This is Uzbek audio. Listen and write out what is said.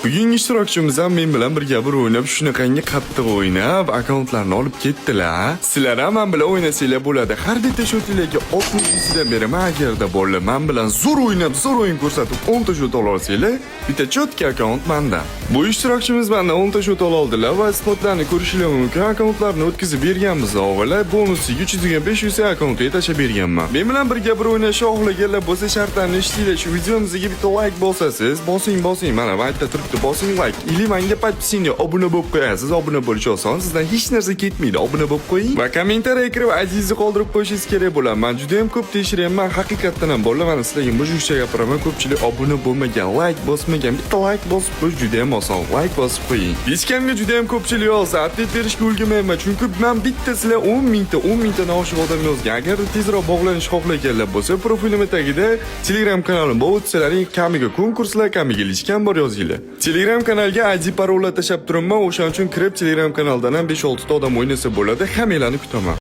Bugungi ishtirokchimiz ham men bilan birga bir o'ynab, shunaqangi qattiq o'ynab, akkauntlarni olib ketdilar. Sizlar ham men bilan o'ynasanglar bo'ladi. Har bitta shotinglarga 60 dan beraman. Agarda bolalar men bilan zo'r o'ynab, zo'r o'yin ko'rsatib 10 ta shot ola olsanglar, bitta cho'tka akkaunt menda. Bu ishtirokchimiz mendan 10 ta shot ola oldilar va isbotlarni ko'rishingiz mumkin. Akkauntlarni o'tkazib berganmiz o'g'illar. Bonusiga 300 akkauntga tashab berganman. Men bilan birga bir o'ynashni xohlaganlar bo'lsa, shartlarni eshitinglar. Shu videomizga bitta like bosasiz, bosing. Mana bu yerda turibdi, bosing like. Ili menga podpisinga obuna bo'lib qo'yasiz. Obuna bo'lish oson. Sizdan hech narsa ketmaydi. Obuna bo'lib qo'ying va kommentariy kirib azizni qoldirib qo'yishingiz kerak bo'ladi. Men juda ham ko'p tekshiryapman. Haqiqatan ham bolalar, mana sizlarga mujurcha gapiraman. Ko'pchilik obuna bo'lmagan, like bosmagan. Bitta like bosib qo'yish juda ham oson. Like bosib qo'ying. Diskamga juda ham ko'pchilik yozsa, update berishga ulgurmayman. Chunki men bitta sizlar 10 mingtadan oshiq odam yozgan. Agar tezroq bog'lanish xohlaganlar bo'lsa, profilim tagida Telegram kanalim bor. Sizlarning kamiga konkurslar, kamiga lishkam bor yozinglar. Telegram kanalga ID parollar tashab turibman. O'shaning uchun kirib Telegram kanaldan ham 5-6 ta odam o'ynasa bo'ladi. Hammanglarni kutaman.